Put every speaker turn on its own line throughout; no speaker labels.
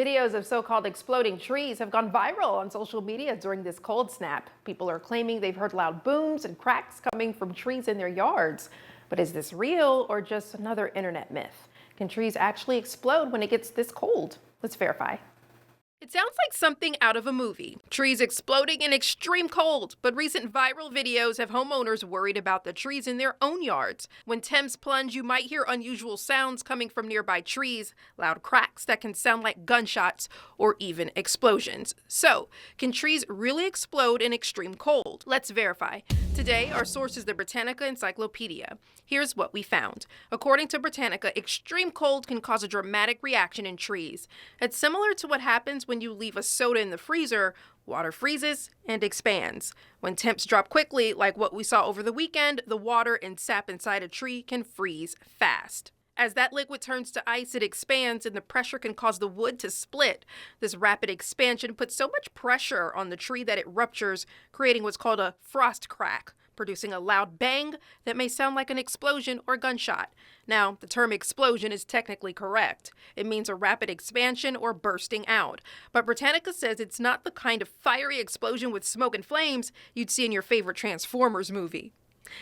Videos of so-called exploding trees have gone viral on social media during this cold snap. People are claiming they've heard loud booms and cracks coming from trees in their yards. But is this real or just another internet myth? Can trees actually explode when it gets this cold? Let's verify. It sounds like something out of a movie. Trees exploding in extreme cold, but recent viral videos have homeowners worried about the trees in their own yards. When temps plunge, you might hear unusual sounds coming from nearby trees, loud cracks that can sound like gunshots or even explosions. So, can trees really explode in extreme cold? Let's verify. Today, our source is the Britannica Encyclopedia. Here's what we found. According to Britannica, extreme cold can cause a dramatic reaction in trees. It's similar to what happens when you leave a soda in the freezer. Water freezes and expands. When temps drop quickly, like what we saw over the weekend, the water and sap inside a tree can freeze fast. As that liquid turns to ice, it expands and the pressure can cause the wood to split. This rapid expansion puts so much pressure on the tree that it ruptures, creating what's called a frost crack, producing a loud bang that may sound like an explosion or gunshot. Now, the term explosion is technically correct. It means a rapid expansion or bursting out. But Britannica says it's not the kind of fiery explosion with smoke and flames you'd see in your favorite Transformers movie.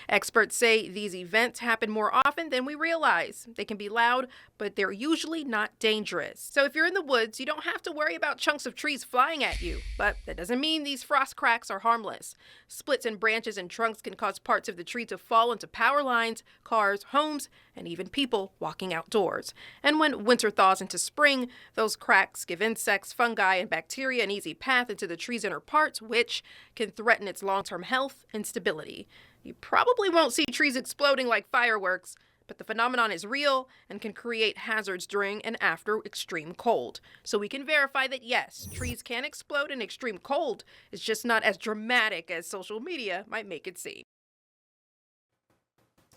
Experts say these events happen more often than we realize. They can be loud, but they're usually not dangerous. So if you're in the woods, you don't have to worry about chunks of trees flying at you. But that doesn't mean these frost cracks are harmless. Splits in branches and trunks can cause parts of the tree to fall into power lines, cars, homes, and even people walking outdoors. And when winter thaws into spring, those cracks give insects, fungi, and bacteria an easy path into the tree's inner parts, which can threaten its long-term health and stability. You probably won't see trees exploding like fireworks, but the phenomenon is real and can create hazards during and after extreme cold. So we can verify that yes, trees can explode in extreme cold. It's just not as dramatic as social media might make it seem.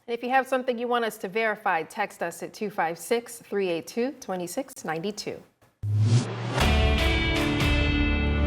And if you have something you want us to verify, text us at 256-382-2692.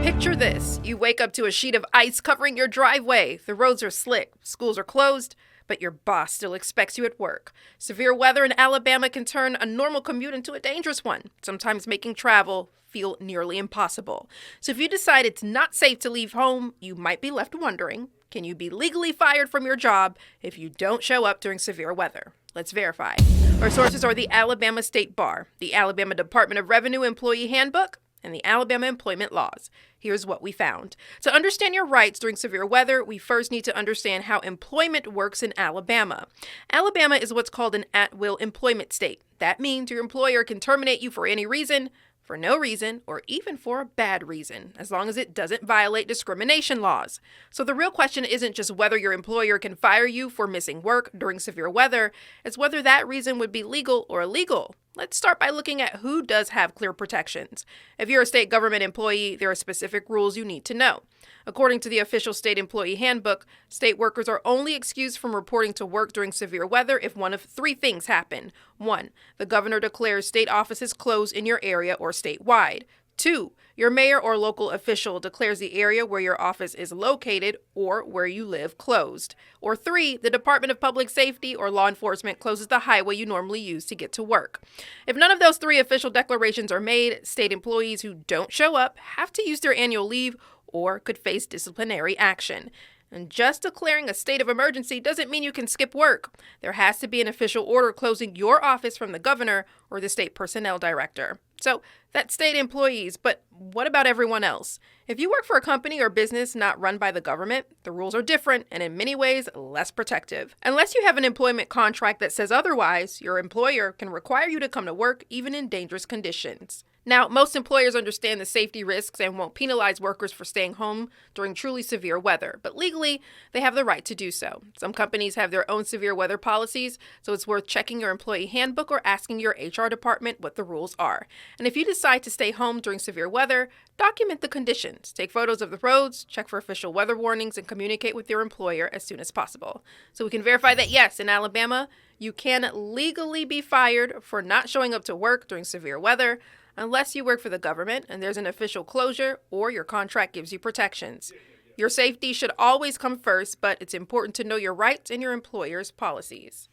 Picture this. You wake up to a sheet of ice covering your driveway. The roads are slick, schools are closed, but your boss still expects you at work. Severe weather in Alabama can turn a normal commute into a dangerous one, sometimes making travel feel nearly impossible. So if you decide it's not safe to leave home, you might be left wondering, can you be legally fired from your job if you don't show up during severe weather? Let's verify. Our sources are the Alabama State Bar, the Alabama Department of Revenue Employee Handbook, and the Alabama Employment Laws. Here's what we found. To understand your rights during severe weather, we first need to understand how employment works in Alabama. Alabama is what's called an at-will employment state. That means your employer can terminate you for any reason, for no reason, or even for a bad reason, as long as it doesn't violate discrimination laws. So the real question isn't just whether your employer can fire you for missing work during severe weather, it's whether that reason would be legal or illegal. Let's start by looking at who does have clear protections. If you're a state government employee, there are specific rules you need to know. According to the official state employee handbook, state workers are only excused from reporting to work during severe weather if one of three things happen. 1. The governor declares state offices closed in your area or statewide. 2. Your mayor or local official declares the area where your office is located or where you live closed. Or 3. The Department of Public Safety or law enforcement closes the highway you normally use to get to work. If none of those three official declarations are made, state employees who don't show up have to use their annual leave or could face disciplinary action. And just declaring a state of emergency doesn't mean you can skip work. There has to be an official order closing your office from the governor or the state personnel director. So that's state employees, but what about everyone else? If you work for a company or business not run by the government, the rules are different and in many ways less protective. Unless you have an employment contract that says otherwise, your employer can require you to come to work even in dangerous conditions. Now, most employers understand the safety risks and won't penalize workers for staying home during truly severe weather, but legally, they have the right to do so. Some companies have their own severe weather policies, so it's worth checking your employee handbook or asking your HR department what the rules are. And if you decide to stay home during severe weather, document the conditions. Take photos of the roads, check for official weather warnings, and communicate with your employer as soon as possible. So we can verify that yes, in Alabama, you can legally be fired for not showing up to work during severe weather, unless you work for the government and there's an official closure or your contract gives you protections. Your safety should always come first, but it's important to know your rights and your employer's policies.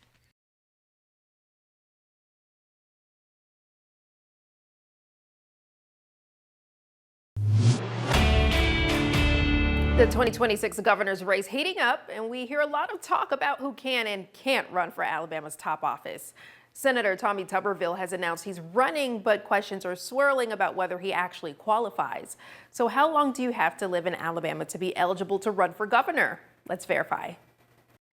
The 2026 governor's race heating up, and we hear a lot of talk about who can and can't run for Alabama's top office. Senator Tommy Tuberville has announced he's running, but questions are swirling about whether he actually qualifies. So how long do you have to live in Alabama to be eligible to run for governor? Let's verify.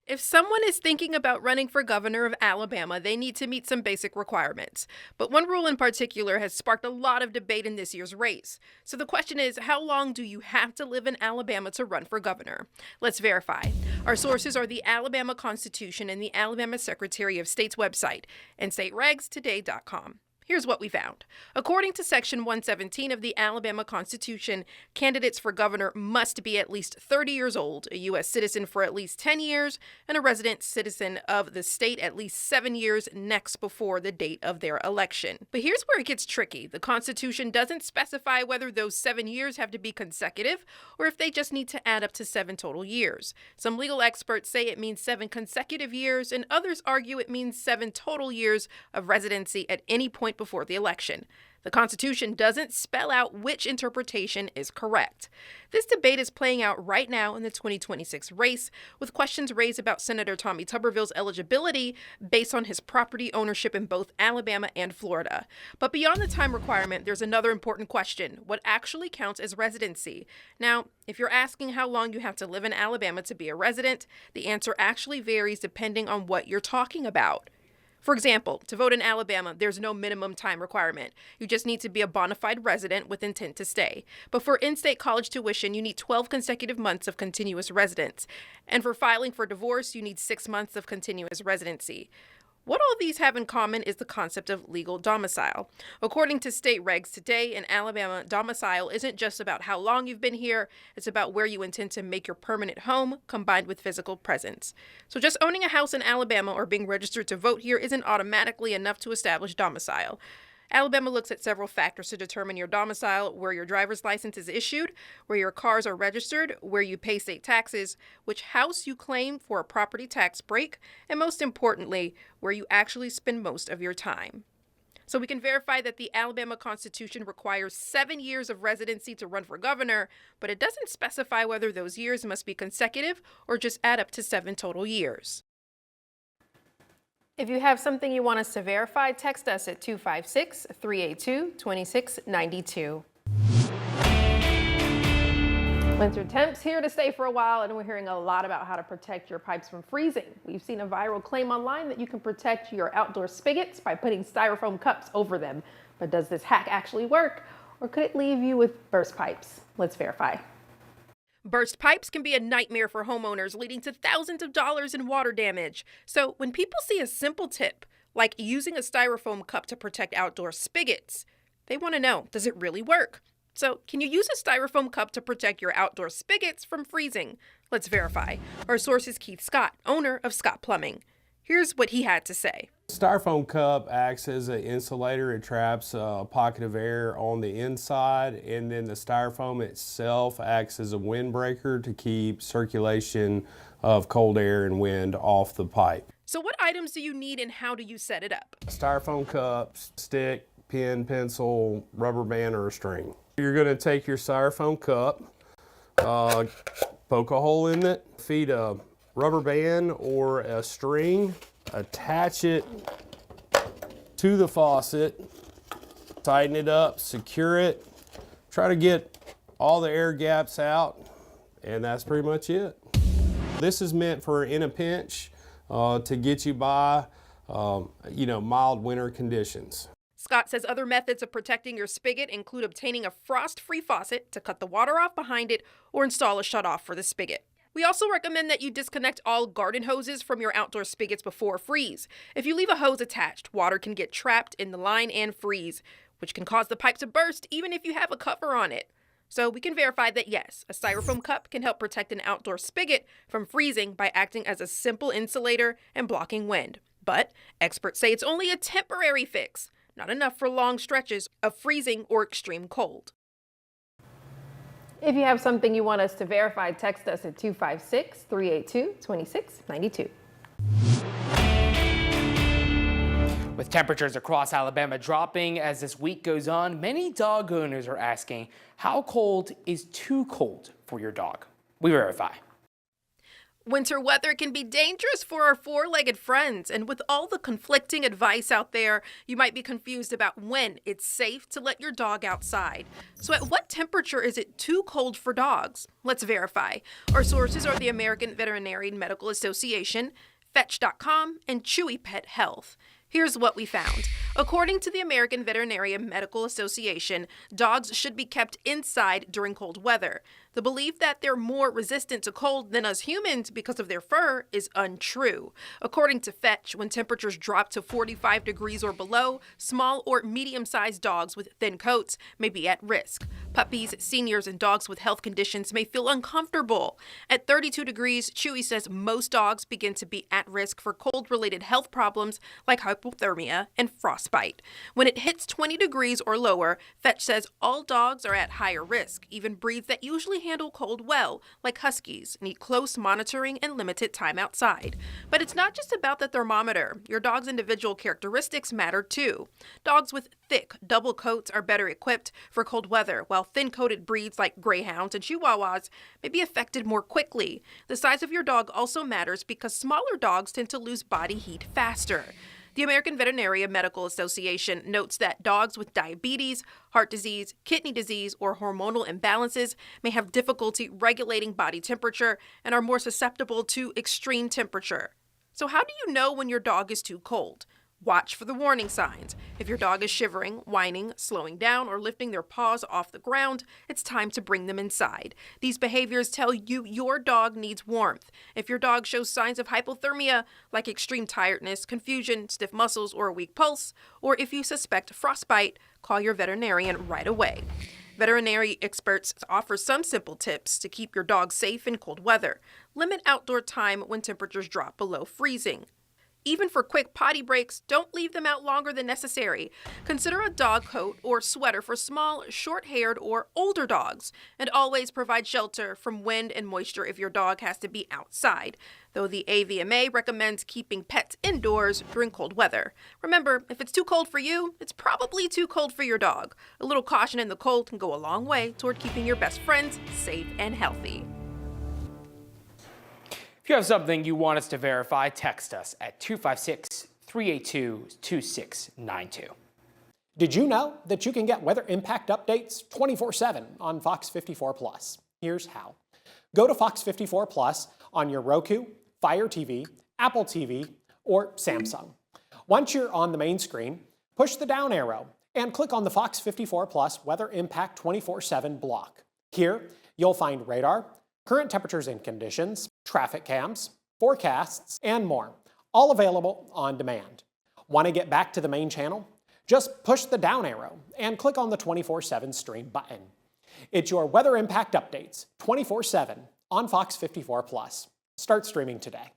If someone is thinking about running for governor of Alabama, they need to meet some basic requirements. But one rule in particular has sparked a lot of debate in this year's race. So the question is, how long do you have to live in Alabama to run for governor? Let's verify. Our sources are the Alabama Constitution and the Alabama Secretary of State's website and stateregstoday.com. Here's what we found. According to Section 117 of the Alabama Constitution, candidates for governor must be at least 30 years old, a U.S. citizen for at least 10 years, and a resident citizen of the state at least 7 years next before the date of their election. But here's where it gets tricky. The Constitution doesn't specify whether those 7 years have to be consecutive or if they just need to add up to 7 total years. Some legal experts say it means 7 consecutive years, and others argue it means 7 total years of residency at any point before the election. The Constitution doesn't spell out which interpretation is correct. This debate is playing out right now in the 2026 race, with questions raised about Senator Tommy Tuberville's eligibility based on his property ownership in both Alabama and Florida. But beyond the time requirement, there's another important question: what actually counts as residency? Now, if you're asking how long you have to live in Alabama to be a resident, the answer actually varies depending on what you're talking about. For example, to vote in Alabama, there's no minimum time requirement. You just need to be a bona fide resident with intent to stay. But for in-state college tuition, you need 12 consecutive months of continuous residence. And for filing for divorce, you need 6 months of continuous residency. What all these have in common is the concept of legal domicile. According to state regs today in Alabama, domicile isn't just about how long you've been here, it's about where you intend to make your permanent home combined with physical presence. So just owning a house in Alabama or being registered to vote here isn't automatically enough to establish domicile. Alabama looks at several factors to determine your domicile: where your driver's license is issued, where your cars are registered, where you pay state taxes, which house you claim for a property tax break, and most importantly, where you actually spend most of your time. So we can verify that the Alabama Constitution requires 7 years of residency to run for governor, but it doesn't specify whether those years must be consecutive or just add up to 7 total years. If you have something you want us to verify, text us at 256-382-2692. Winter temps here to stay for a while, and we're hearing a lot about how to protect your pipes from freezing. We've seen a viral claim online that you can protect your outdoor spigots by putting styrofoam cups over them. But does this hack actually work, or could it leave you with burst pipes? Let's verify. Burst pipes can be a nightmare for homeowners, leading to thousands of dollars in water damage. So when people see a simple tip, like using a styrofoam cup to protect outdoor spigots, they want to know, does it really work? So can you use a styrofoam cup to protect your outdoor spigots from freezing? Let's verify. Our source is Keith Scott, owner of Scott Plumbing. Here's what he had to say.
Styrofoam cup acts as an insulator. It traps a pocket of air on the inside, and then the styrofoam itself acts as a windbreaker to keep circulation of cold air and wind off the pipe.
So what items do you need and how do you set it up?
Styrofoam cup, stick, pen, pencil, rubber band, or a string. You're going to take your styrofoam cup, poke a hole in it, feed a rubber band or a string, attach it to the faucet, tighten it up, secure it, try to get all the air gaps out, and that's pretty much it. This is meant for in a pinch to get you by, mild winter conditions.
Scott says other methods of protecting your spigot include obtaining a frost-free faucet to cut the water off behind it or install a shutoff for the spigot. We also recommend that you disconnect all garden hoses from your outdoor spigots before freeze. If you leave a hose attached, water can get trapped in the line and freeze, which can cause the pipe to burst even if you have a cover on it. So we can verify that yes, a styrofoam cup can help protect an outdoor spigot from freezing by acting as a simple insulator and blocking wind. But experts say it's only a temporary fix, not enough for long stretches of freezing or extreme cold. If you have something you want us to verify, text us at 256-382-2692.
With temperatures across Alabama dropping as this week goes on, many dog owners are asking, how cold is too cold for your dog? We verify.
Winter weather can be dangerous for our four-legged friends, and with all the conflicting advice out there, you might be confused about when it's safe to let your dog outside. So at what temperature is it too cold for dogs? Let's verify. Our sources are the American Veterinary Medical Association, Fetch.com, and Chewy Pet Health. Here's what we found. According to the American Veterinary Medical Association, dogs should be kept inside during cold weather. The belief that they're more resistant to cold than us humans because of their fur is untrue. According to Fetch, when temperatures drop to 45 degrees or below, small or medium-sized dogs with thin coats may be at risk. Puppies, seniors, and dogs with health conditions may feel uncomfortable. At 32 degrees, Chewy says most dogs begin to be at risk for cold-related health problems like hypothermia and frostbite. When it hits 20 degrees or lower, Fetch says all dogs are at higher risk, even breeds that usually handle cold well, like huskies, need close monitoring and limited time outside. But it's not just about the thermometer. Your dog's individual characteristics matter too. Dogs with thick, double coats are better equipped for cold weather, while thin-coated breeds like greyhounds and chihuahuas may be affected more quickly. The size of your dog also matters because smaller dogs tend to lose body heat faster. The American Veterinary Medical Association notes that dogs with diabetes, heart disease, kidney disease, or hormonal imbalances may have difficulty regulating body temperature and are more susceptible to extreme temperature. So how do you know when your dog is too cold? Watch for the warning signs. If your dog is shivering, whining, slowing down, or lifting their paws off the ground, it's time to bring them inside. These behaviors tell you your dog needs warmth. If your dog shows signs of hypothermia, like extreme tiredness, confusion, stiff muscles, or a weak pulse, or if you suspect frostbite, call your veterinarian right away. Veterinary experts offer some simple tips to keep your dog safe in cold weather. Limit outdoor time when temperatures drop below freezing. Even for quick potty breaks, don't leave them out longer than necessary. Consider a dog coat or sweater for small, short-haired, or older dogs. And always provide shelter from wind and moisture if your dog has to be outside, though the AVMA recommends keeping pets indoors during cold weather. Remember, if it's too cold for you, it's probably too cold for your dog. A little caution in the cold can go a long way toward keeping your best friends safe and healthy.
If you have something you want us to verify, text us at 256-382-2692.
Did you know that you can get weather impact updates 24/7 on Fox 54 Plus? Here's how. Go to Fox 54 Plus on your Roku, Fire TV, Apple TV, or Samsung. Once you're on the main screen, push the down arrow and click on the Fox 54 Plus Weather Impact 24/7 block. Here, you'll find radar, current temperatures and conditions, traffic cams, forecasts, and more, all available on demand. Want to get back to the main channel? Just push the down arrow and click on the 24/7 stream button. It's your weather impact updates 24/7 on Fox 54 Plus. Start streaming today.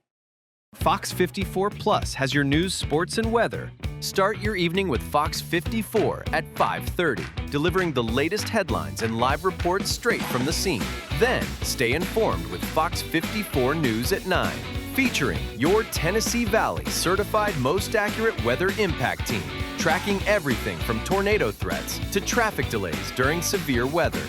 Fox 54 Plus has your news, sports, and weather. Start your evening with Fox 54 at 5:30, delivering the latest headlines and live reports straight from the scene. Then, stay informed with Fox 54 News at 9, featuring your Tennessee Valley certified most accurate weather impact team, tracking everything from tornado threats to traffic delays during severe weather.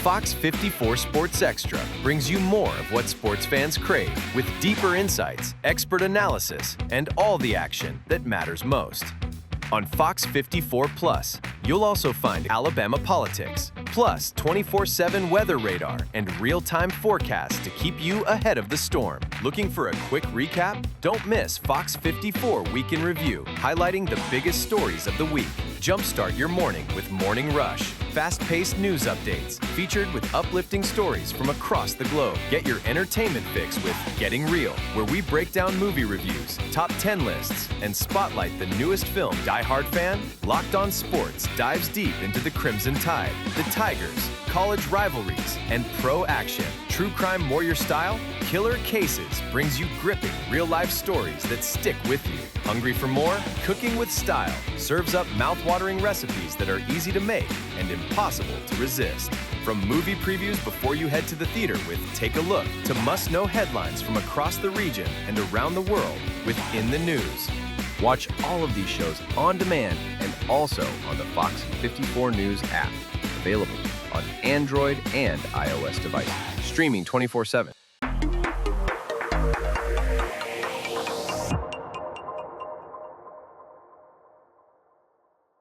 Fox 54 Sports Extra brings you more of what sports fans crave, with deeper insights, expert analysis, and all the action that matters most. On Fox 54 Plus, you'll also find Alabama politics, plus 24/7 weather radar and real-time forecasts to keep you ahead of the storm. Looking for a quick recap? Don't miss Fox 54 Week in Review, highlighting the biggest stories of the week. Jumpstart your morning with Morning Rush. Fast-paced news updates featured with uplifting stories from across the globe. Get your entertainment fix with Getting Real, where we break down movie reviews, top 10 lists, and spotlight the newest film. Die Hard fan? Locked On Sports dives deep into the Crimson Tide, the Tigers, college rivalries, and pro action. True Crime Warrior Style? Killer Cases brings you gripping real-life stories that stick with you. Hungry for more? Cooking with Style serves up mouth-watering recipes that are easy to make and impossible to resist. From movie previews before you head to the theater with Take a Look to must-know headlines from across the region and around the world with In the News. Watch all of these shows on demand and also on the Fox 54 News app, available on Android and iOS devices. streaming 24/7.